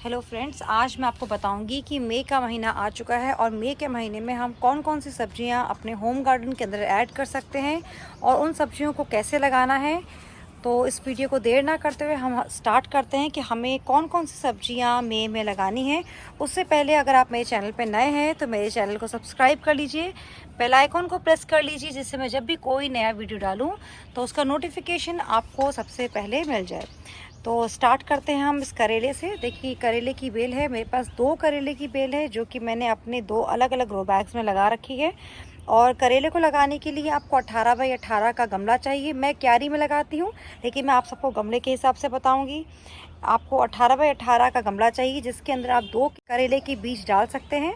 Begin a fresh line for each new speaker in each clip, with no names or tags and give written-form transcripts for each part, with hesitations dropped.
Hello friends, आज मैं आपको बताऊंगी कि मई का महीना आ चुका है और मई के महीने में हम कौन कौन सी सब्जियां अपने होम गार्डन के अंदर ऐड कर सकते हैं और उन सब्जियों को कैसे लगाना है। तो इस वीडियो को देर ना करते हुए हम स्टार्ट करते हैं कि हमें कौन कौन सी सब्जियां मई में लगानी है। उससे पहले अगर आप मेरे चैनल पर नए हैं तो मेरे चैनल को सब्सक्राइब कर लीजिए, बेल आइकॉन को प्रेस कर लीजिए, जिससे मैं जब भी कोई नया वीडियो डालूँ तो उसका नोटिफिकेशन आपको सबसे पहले मिल जाए। तो स्टार्ट करते हैं हम इस करेले से। देखिए, करेले की बेल है, मेरे पास 2 करेले की बेल है जो कि मैंने अपने 2 अलग अलग ग्रो बैग्स में लगा रखी है। और करेले को लगाने के लिए आपको 18 बाई 18 का गमला चाहिए। मैं क्यारी में लगाती हूँ, लेकिन मैं आप सबको गमले के हिसाब से बताऊँगी। आपको 18 बाई 18 का गमला चाहिए, जिसके अंदर आप 2 करेले के बीज डाल सकते हैं।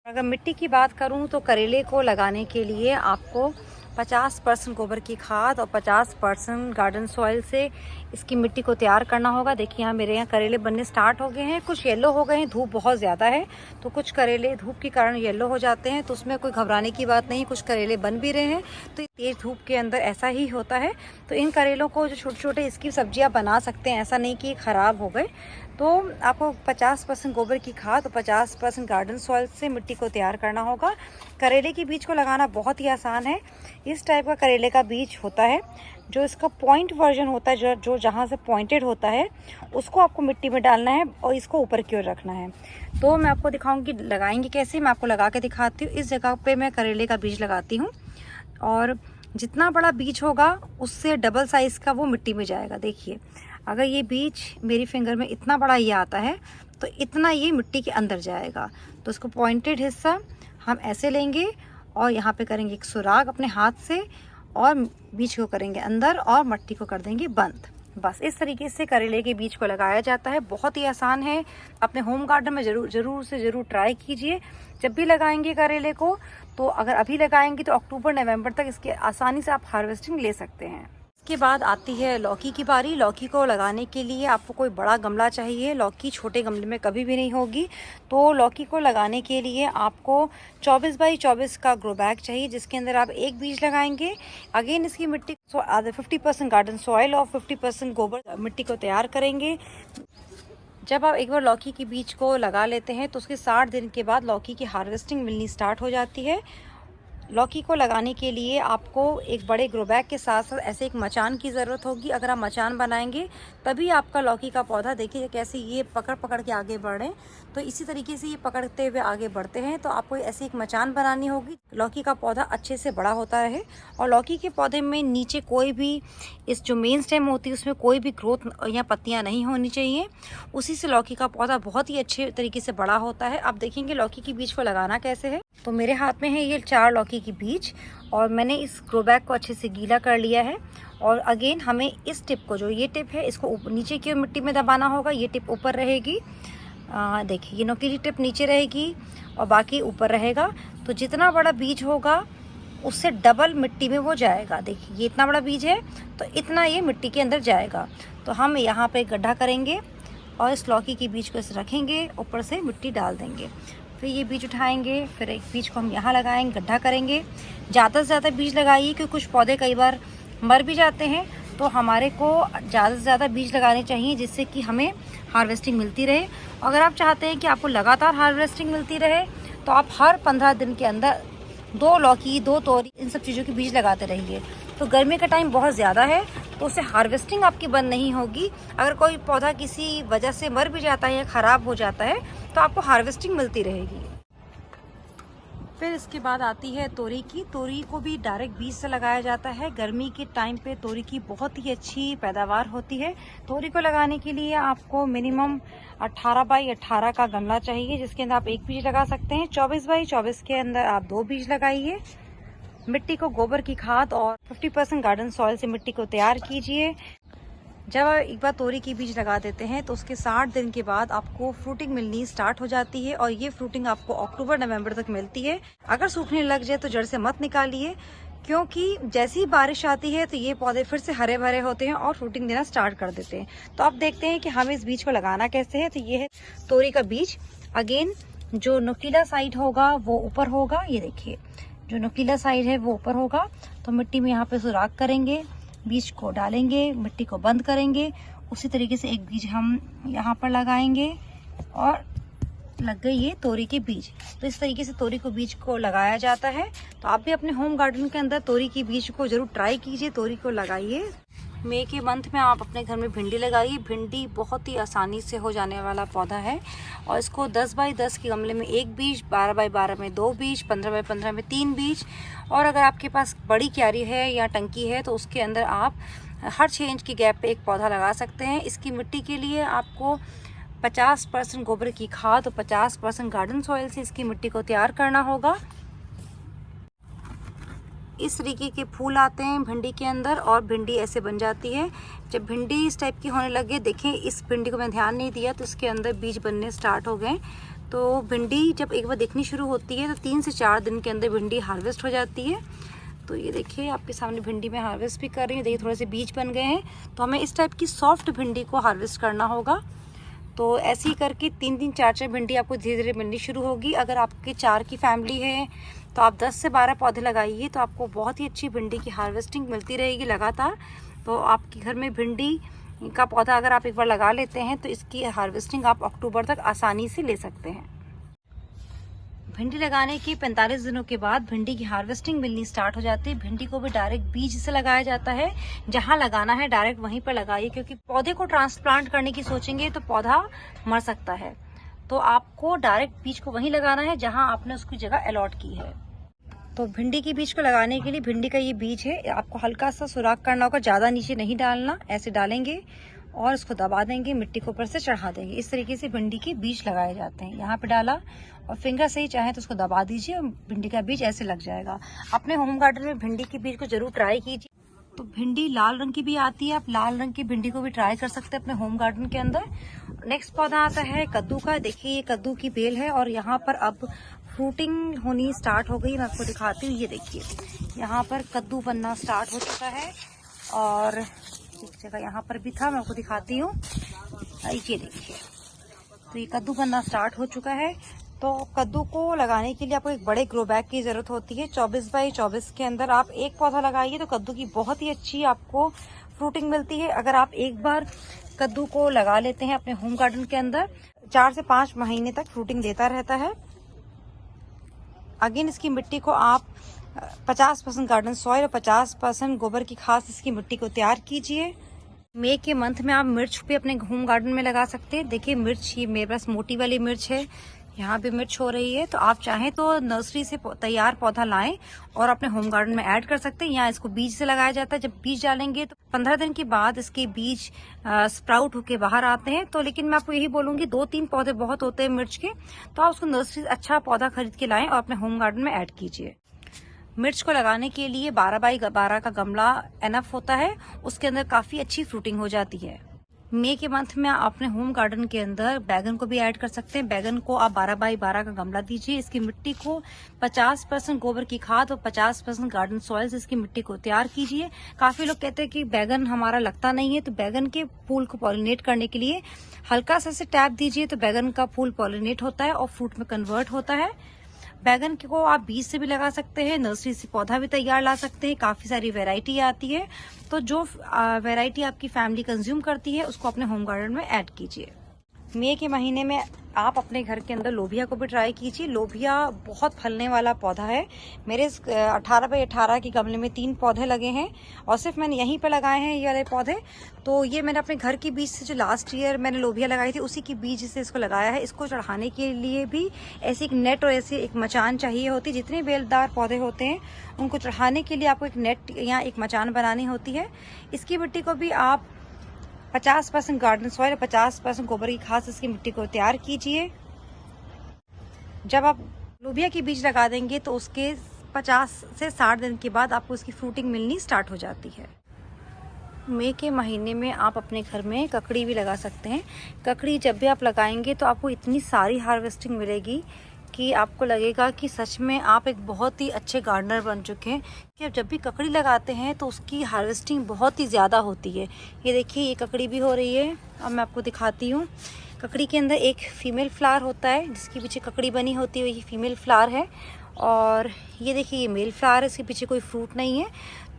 अगर मिट्टी की बात करूँ तो करेले को लगाने के लिए आपको 50% गोबर की खाद और 50% गार्डन सॉइल से इसकी मिट्टी को तैयार करना होगा। देखिए, यहाँ मेरे यहाँ करेले बनने स्टार्ट हो गए हैं, कुछ येलो हो गए हैं, धूप बहुत ज़्यादा है तो कुछ करेले धूप के कारण येलो हो जाते हैं, तो उसमें कोई घबराने की बात नहीं। कुछ करेले बन भी रहे हैं, तो तेज़ धूप के अंदर ऐसा ही होता है। तो इन करेलों को जो छोटे छोटे इसकी सब्जियाँ बना सकते हैं, ऐसा नहीं कि ख़राब हो गए। तो आपको 50% गोबर की खाद और 50% गार्डन सॉइल से मिट्टी को तैयार करना होगा। करेले के बीज को लगाना बहुत ही आसान है। इस टाइप का करेले का बीज होता है, जो इसका पॉइंट वर्जन होता है, जो जहाँ से पॉइंटेड होता है उसको आपको मिट्टी में डालना है और इसको ऊपर की ओर रखना है। तो मैं आपको दिखाऊंगी लगाएंगे कैसे, मैं आपको लगा के दिखाती हूँ। इस जगह पे मैं करेले का बीज लगाती हूँ और जितना बड़ा बीज होगा उससे डबल साइज़ का वो मिट्टी में जाएगा। देखिए, अगर ये बीज मेरी फिंगर में इतना बड़ा ये आता है तो इतना ये मिट्टी के अंदर जाएगा। तो इसको पॉइंटेड हिस्सा हम ऐसे लेंगे और यहाँ पे करेंगे एक सुराग अपने हाथ से और बीज को करेंगे अंदर और मिट्टी को कर देंगे बंद। बस इस तरीके से करेले के बीज को लगाया जाता है। बहुत ही आसान है, अपने होम गार्डन में ज़रूर ट्राई कीजिए। जब भी लगाएंगे करेले को, तो अगर अभी लगाएंगे तो अक्टूबर नवंबर तक इसके आसानी से आप हार्वेस्टिंग ले सकते हैं। इसके बाद आती है लौकी की बारी। लौकी को लगाने के लिए आपको कोई बड़ा गमला चाहिए, लौकी छोटे गमले में कभी भी नहीं होगी। तो लौकी को लगाने के लिए आपको 24 बाई 24 का ग्रो बैग चाहिए, जिसके अंदर आप एक बीज लगाएंगे। अगेन इसकी मिट्टी 50% गार्डन सॉइल और 50% गोबर मिट्टी को तैयार करेंगे। जब आप एक बार लौकी के बीज को लगा लेते हैं तो उसके 60 दिन के बाद लौकी की हार्वेस्टिंग मिलनी स्टार्ट हो जाती है। लौकी को लगाने के लिए आपको एक बड़े ग्रो बैग के साथ साथ ऐसे एक मचान की ज़रूरत होगी। अगर आप मचान बनाएंगे तभी आपका लौकी का पौधा, देखिए कैसे ये पकड़ के आगे बढ़ रहे हैं, तो इसी तरीके से ये पकड़ते हुए आगे बढ़ते हैं। तो आपको ऐसी एक मचान बनानी होगी, लौकी का पौधा अच्छे से बड़ा होता रहे। और लौकी के पौधे में नीचे कोई भी, इस जो मेन स्टेम होती है उसमें कोई भी ग्रोथ या पत्तियाँ नहीं होनी चाहिए। उसी से लौकी का पौधा बहुत ही अच्छे तरीके से बड़ा होता है। आप देखेंगे लौकी के बीज को लगाना कैसे है। तो मेरे हाथ में है ये 4 लौकी की बीज और मैंने इस ग्रो बैग को अच्छे से गीला कर लिया है। और अगेन हमें इस टिप को, जो ये टिप है, इसको नीचे की मिट्टी में दबाना होगा। ये टिप ऊपर रहेगी, देखिए ये नुकीली टिप नीचे रहेगी और बाकी ऊपर रहेगा। तो जितना बड़ा बीज होगा उससे डबल मिट्टी में वो जाएगा। देखिए, ये इतना बड़ा बीज है तो इतना ये मिट्टी के अंदर जाएगा। तो हम यहाँ पे गड्ढा करेंगे और इस लौकी के बीज को इसे रखेंगे, ऊपर से मिट्टी डाल देंगे। फिर ये बीज उठाएंगे, फिर एक बीज को हम यहाँ लगाएंगे, गड्ढा करेंगे। ज़्यादा से ज़्यादा बीज लगाइए, क्योंकि कुछ पौधे कई बार मर भी जाते हैं। तो हमारे को ज़्यादा से ज़्यादा बीज लगाने चाहिए, जिससे कि हमें हार्वेस्टिंग मिलती रहे। अगर आप चाहते हैं कि आपको लगातार हार्वेस्टिंग मिलती रहे तो आप हर 15 दिन के अंदर 2 लौकी, 2 तोरी, इन सब चीज़ों के बीज लगाते रहिए। तो गर्मी का टाइम बहुत ज़्यादा है तो उससे हार्वेस्टिंग आपकी बंद नहीं होगी। अगर कोई पौधा किसी वजह से मर भी जाता है या ख़राब हो जाता है तो आपको हार्वेस्टिंग मिलती रहेगी। फिर इसके बाद आती है तोरी की। तोरी को भी डायरेक्ट बीज से लगाया जाता है। गर्मी के टाइम पे तोरी की बहुत ही अच्छी पैदावार होती है। तोरी को लगाने के लिए आपको मिनिमम 18 बाई 18 का गमला चाहिए, जिसके अंदर आप एक बीज लगा सकते हैं। 24 बाई 24 के अंदर आप 2 बीज लगाइए। मिट्टी को गोबर की खाद और 50% गार्डन सॉइल से मिट्टी को तैयार कीजिए। जब आप एक बार तोरी की बीज लगा देते हैं तो उसके 60 दिन के बाद आपको फ्रूटिंग मिलनी स्टार्ट हो जाती है और ये फ्रूटिंग आपको अक्टूबर नवंबर तक मिलती है। अगर सूखने लग जाए तो जड़ से मत निकालिए, क्योंकि जैसी ही बारिश आती है तो ये पौधे फिर से हरे भरे होते हैं और फ्रूटिंग देना स्टार्ट कर देते हैं। तो आप देखते हैं कि हमें इस बीज को लगाना कैसे है। तो ये है तोरी का बीज। अगेन जो नुकीला साइड होगा वो ऊपर होगा, ये देखिए जो नुकीला साइड है वो ऊपर होगा। तो मिट्टी में यहाँ पे सुराख करेंगे, बीज को डालेंगे, मिट्टी को बंद करेंगे। उसी तरीके से एक बीज हम यहाँ पर लगाएंगे, और लग गई ये तोरी के बीज। तो इस तरीके से तोरी को बीज को लगाया जाता है। तो आप भी अपने होम गार्डन के अंदर तोरी के बीज को जरूर ट्राई कीजिए, तोरी को लगाइए। मई के मंथ में आप अपने घर में भिंडी लगाइए। भिंडी बहुत ही आसानी से हो जाने वाला पौधा है और इसको 10 बाई 10 के गमले में 1 बीज, 12 बाई 12 में 2 बीज, 15 बाई 15 में 3 बीज, और अगर आपके पास बड़ी क्यारी है या टंकी है तो उसके अंदर आप हर 6 इंच की गैप पे एक पौधा लगा सकते हैं। इसकी मिट्टी के लिए आपको 50% गोबर की खाद और 50% गार्डन सॉइल से इसकी मिट्टी को तैयार करना होगा। इस तरीके के फूल आते हैं भिंडी के अंदर और भिंडी ऐसे बन जाती है। जब भिंडी इस टाइप की होने लगे, देखें इस भिंडी को मैं ध्यान नहीं दिया तो इसके अंदर बीज बनने स्टार्ट हो गए। तो भिंडी जब एक बार दिखनी शुरू होती है तो 3 से 4 दिन के अंदर भिंडी हार्वेस्ट हो जाती है। तो ये देखिए आपके सामने भिंडी में हार्वेस्ट भी कर रही हूँ। देखिए थोड़े से बीज बन गए हैं। तो हमें इस टाइप की सॉफ्ट भिंडी को हार्वेस्ट करना होगा। तो ऐसे ही करके 3-3, 4-4 भिंडी आपको धीरे धीरे मिलनी शुरू होगी। अगर आपके 4 की फैमिली है तो आप 10 से 12 पौधे लगाइए तो आपको बहुत ही अच्छी भिंडी की हार्वेस्टिंग मिलती रहेगी लगातार। तो आपके घर में भिंडी का पौधा अगर आप एक बार लगा लेते हैं तो इसकी हार्वेस्टिंग आप अक्टूबर तक आसानी से ले सकते हैं। भिंडी लगाने के 45 दिनों के बाद भिंडी की हार्वेस्टिंग मिलनी स्टार्ट हो जाती है। भिंडी को भी डायरेक्ट बीज से लगाया जाता है। जहां लगाना है डायरेक्ट वहीं पर लगाइए, क्योंकि पौधे को ट्रांसप्लांट करने की सोचेंगे तो पौधा मर सकता है। तो आपको डायरेक्ट बीज को वहीं लगाना है जहां आपने उसकी जगह अलॉट की है। तो भिंडी के बीज को लगाने के लिए भिंडी का ये बीज है, आपको हल्का सा सुराख करना होगा, ज़्यादा नीचे नहीं डालना। ऐसे डालेंगे और इसको दबा देंगे, मिट्टी को ऊपर से चढ़ा देंगे। इस तरीके से भिंडी के बीज लगाए जाते हैं। यहाँ पे डाला और फिंगर से ही चाहे तो उसको दबा दीजिए और भिंडी का बीज ऐसे लग जाएगा। अपने होम गार्डन में भिंडी के बीज को जरूर ट्राई कीजिए। तो भिंडी लाल रंग की भी आती है, आप लाल रंग की भिंडी को भी ट्राई कर सकते हैं अपने होम गार्डन के अंदर। नेक्स्ट पौधा आता है कद्दू का। देखिए ये कद्दू की बेल है और यहाँ पर अब फ्रूटिंग होनी स्टार्ट हो गई। मैं आपको दिखाती हूँ। ये देखिए यहाँ पर कद्दू बनना स्टार्ट हो चुका है और एक जगह यहाँ पर भी था, मैं आपको दिखाती हूँ। ये देखिए तो ये कद्दू बनना स्टार्ट हो चुका है। तो कद्दू को लगाने के लिए आपको एक बड़े ग्रो बैग की जरूरत होती है। 24 बाई 24 के अंदर आप एक पौधा लगाइए तो कद्दू की बहुत ही अच्छी आपको फ्रूटिंग मिलती है। अगर आप एक बार कद्दू को लगा लेते हैं अपने होम गार्डन के अंदर, 4 से 5 महीने तक फ्रूटिंग देता रहता है। अगेन इसकी मिट्टी को आप 50% गार्डन सॉइल और 50% गोबर की खाद इसकी मिट्टी को तैयार कीजिए। मई के मंथ में आप मिर्च भी अपने होम गार्डन में लगा सकते हैं। देखिए मिर्च, ये मेरे पास मोटी वाली मिर्च है, यहाँ भी मिर्च हो रही है। तो आप चाहें तो नर्सरी से तैयार पौधा लाएं और अपने होम गार्डन में ऐड कर सकते हैं। यहाँ इसको बीज से लगाया जाता है। जब बीज डालेंगे तो 15 दिन के बाद इसके बीज स्प्राउट होके बाहर आते हैं। तो लेकिन मैं आपको यही बोलूंगी 2-3 पौधे बहुत होते हैं मिर्च के, तो आप उसको नर्सरी से अच्छा पौधा खरीद के लाएं और अपने होम गार्डन में ऐड कीजिए। मिर्च को लगाने के लिए 12 बाई 12 का गमला एनफ होता है, उसके अंदर काफी अच्छी फ्रूटिंग हो जाती है। मई के मंथ में आप अपने होम गार्डन के अंदर बैगन को भी ऐड कर सकते हैं। बैगन को आप 12 बाई 12 का गमला दीजिए। इसकी मिट्टी को 50% गोबर की खाद और 50% गार्डन सॉइल से इसकी मिट्टी को तैयार कीजिए। काफी लोग कहते हैं कि बैगन हमारा लगता नहीं है, तो बैगन के फूल को पॉलिनेट करने के लिए हल्का सा से टैप दीजिए तो बैगन का फूल पॉलिनेट होता है और फ्रूट में कन्वर्ट होता है। बैगन को आप बीज से भी लगा सकते हैं, नर्सरी से पौधा भी तैयार ला सकते हैं। काफी सारी वैरायटी आती है, तो जो वैरायटी आपकी फैमिली कंज्यूम करती है उसको अपने होम गार्डन में ऐड कीजिए। मई के महीने में आप अपने घर के अंदर लोबिया को भी ट्राई कीजिए। लोबिया बहुत फलने वाला पौधा है। मेरे 18 बाई 18 के गमले में 3 पौधे लगे हैं और सिर्फ मैंने यहीं पे लगाए हैं ये वाले पौधे। तो ये मैंने अपने घर के बीज से, जो लास्ट ईयर मैंने लोबिया लगाई थी उसी की बीज से इसको लगाया है। इसको चढ़ाने के लिए भी ऐसी एक नेट और ऐसी एक मचान चाहिए होती है। जितने बेलदार पौधे होते हैं उनको चढ़ाने के लिए आपको एक नेट या एक मचान बनानी होती है। इसकी मिट्टी को भी आप 50% गार्डन सॉइल और 50% गोबर की खाद से इसकी मिट्टी को तैयार कीजिए। जब आप लोबिया के बीज लगा देंगे तो उसके 50 से 60 दिन के बाद आपको इसकी फ्रूटिंग मिलनी स्टार्ट हो जाती है। मई के महीने में आप अपने घर में ककड़ी भी लगा सकते हैं। ककड़ी जब भी आप लगाएंगे तो आपको इतनी सारी हार्वेस्टिंग मिलेगी कि आपको लगेगा कि सच में आप एक बहुत ही अच्छे गार्डनर बन चुके हैं। कि जब भी ककड़ी लगाते हैं तो उसकी हार्वेस्टिंग बहुत ही ज़्यादा होती है। ये देखिए ये ककड़ी भी हो रही है। अब मैं आपको दिखाती हूँ। ककड़ी के अंदर एक फीमेल फ्लावर होता है, जिसके पीछे ककड़ी बनी होती है, ये फीमेल फ्लावर है। और ये देखिए ये मेल फ्लावर है, इसके पीछे कोई फ्रूट नहीं है।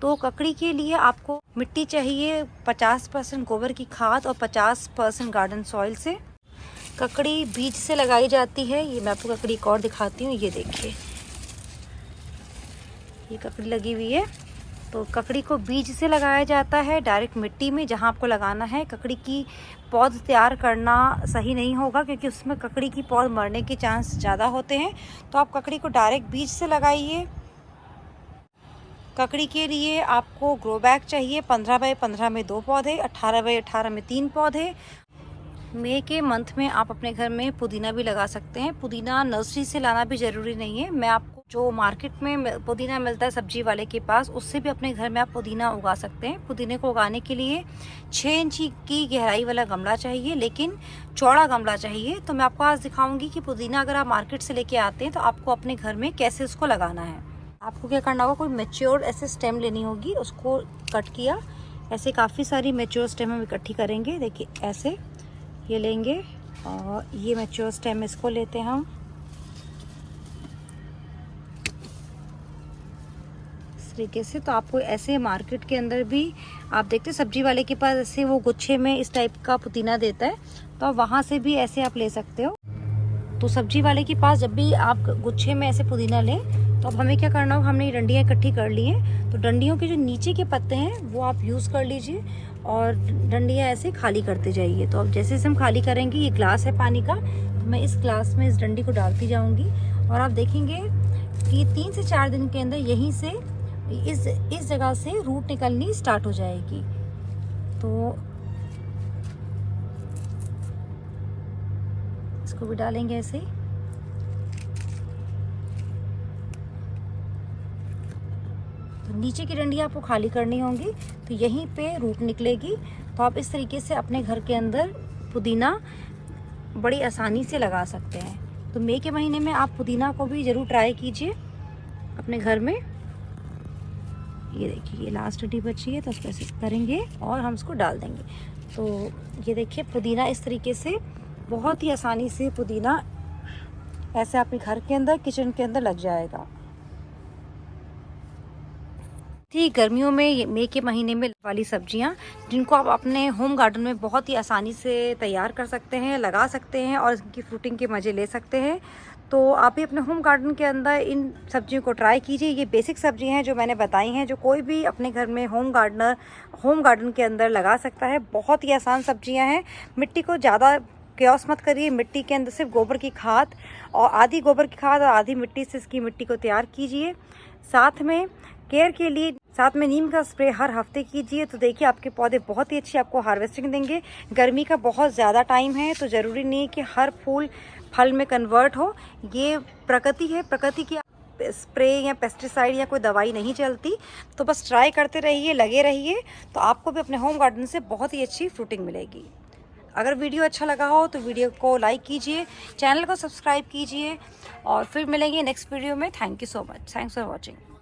तो ककड़ी के लिए आपको मिट्टी चाहिए 50% गोबर की खाद और 50% गार्डन सॉइल से। ककड़ी बीज से लगाई जाती है। ये मैं आपको ककड़ी एक और दिखाती हूँ, ये देखिए, ये ककड़ी लगी हुई है। तो ककड़ी को बीज से लगाया जाता है डायरेक्ट मिट्टी में जहाँ आपको लगाना है। ककड़ी की पौध तैयार करना सही नहीं होगा क्योंकि उसमें ककड़ी की पौध मरने के चांस ज़्यादा होते हैं। तो आप ककड़ी को डायरेक्ट बीज से लगाइए। ककड़ी के लिए आपको ग्रो बैग चाहिए। 15 बाई 15 में 2 पौधे, 18 बाई 18 में 3 पौधे। मई के मंथ में आप अपने घर में पुदीना भी लगा सकते हैं। पुदीना नर्सरी से लाना भी ज़रूरी नहीं है। मैं आपको जो मार्केट में पुदीना मिलता है सब्जी वाले के पास, उससे भी अपने घर में आप पुदीना उगा सकते हैं। पुदीने को उगाने के लिए 6 इंच की गहराई वाला गमला चाहिए, लेकिन चौड़ा गमला चाहिए। तो मैं आपको आज दिखाऊंगी कि पुदीना अगर आप मार्केट से लेके आते हैं तो आपको अपने घर में कैसे उसको लगाना है। आपको क्या करना होगा, कोई मैच्योर ऐसे स्टेम लेनी होगी, उसको कट किया। ऐसे काफ़ी सारी मैच्योर स्टेम हम इकट्ठी करेंगे। देखिए ऐसे ये लेंगे और ये मैच्योर स्टेम इसको लेते हैं हम इस तरीके से। तो आपको ऐसे मार्केट के अंदर भी आप देखते हैं सब्जी वाले के पास ऐसे वो गुच्छे में इस टाइप का पुदीना देता है, तो आप वहाँ से भी ऐसे आप ले सकते हो। तो सब्जी वाले के पास जब भी आप गुच्छे में ऐसे पुदीना लें तो अब हमें क्या करना होगा, हमने डंडियाँ इकट्ठी कर ली हैं, तो डंडियों के जो नीचे के पत्ते हैं वो आप यूज़ कर लीजिए और डंडियाँ ऐसे खाली करते जाइए। तो अब जैसे जैसे हम खाली करेंगे, ये ग्लास है पानी का, तो मैं इस ग्लास में इस डंडी को डालती जाऊँगी और आप देखेंगे कि 3 से 4 दिन के अंदर यहीं से इस जगह से रूट निकलनी स्टार्ट हो जाएगी। तो इसको भी डालेंगे ऐसे। तो नीचे की डंडी आपको खाली करनी होंगी, तो यहीं पे रूट निकलेगी। तो आप इस तरीके से अपने घर के अंदर पुदीना बड़ी आसानी से लगा सकते हैं। तो मई के महीने में आप पुदीना को भी ज़रूर ट्राई कीजिए अपने घर में। ये देखिए, ये लास्ट डंडी बची है तो उसको ऐसे करेंगे और हम इसको डाल देंगे। तो ये देखिए पुदीना इस तरीके से बहुत ही आसानी से पुदीना ऐसे आपके घर के अंदर, किचन के अंदर लग जाएगा। ठीक गर्मियों में मई के महीने में वाली सब्जियां जिनको आप अपने होम गार्डन में बहुत ही आसानी से तैयार कर सकते हैं, लगा सकते हैं और इनकी फ्रूटिंग के मज़े ले सकते हैं। तो आप भी अपने होम गार्डन के अंदर इन सब्जियों को ट्राई कीजिए। ये बेसिक सब्जियां हैं जो मैंने बताई हैं, जो कोई भी अपने घर में होम गार्डन के अंदर लगा सकता है। बहुत ही आसान सब्जियां हैं। मिट्टी को ज़्यादा क्योस मत करिए। मिट्टी के अंदर सिर्फ गोबर की खाद और आधी गोबर की खाद और आधी मिट्टी से इसकी मिट्टी को तैयार कीजिए। साथ में केयर के लिए साथ में नीम का स्प्रे हर हफ्ते कीजिए। तो देखिए आपके पौधे बहुत ही अच्छी आपको हार्वेस्टिंग देंगे। गर्मी का बहुत ज़्यादा टाइम है, तो ज़रूरी नहीं कि हर फूल फल में कन्वर्ट हो। ये प्रकृति है, प्रकृति की स्प्रे या पेस्टिसाइड या कोई दवाई नहीं चलती। तो बस ट्राई करते रहिए, लगे रहिए, तो आपको भी अपने होम गार्डन से बहुत ही अच्छी फ्रूटिंग मिलेगी। अगर वीडियो अच्छा लगा हो तो वीडियो को लाइक कीजिए, चैनल को सब्सक्राइब कीजिए और फिर मिलेंगे नेक्स्ट वीडियो में। Thank you so much. Thanks for watching.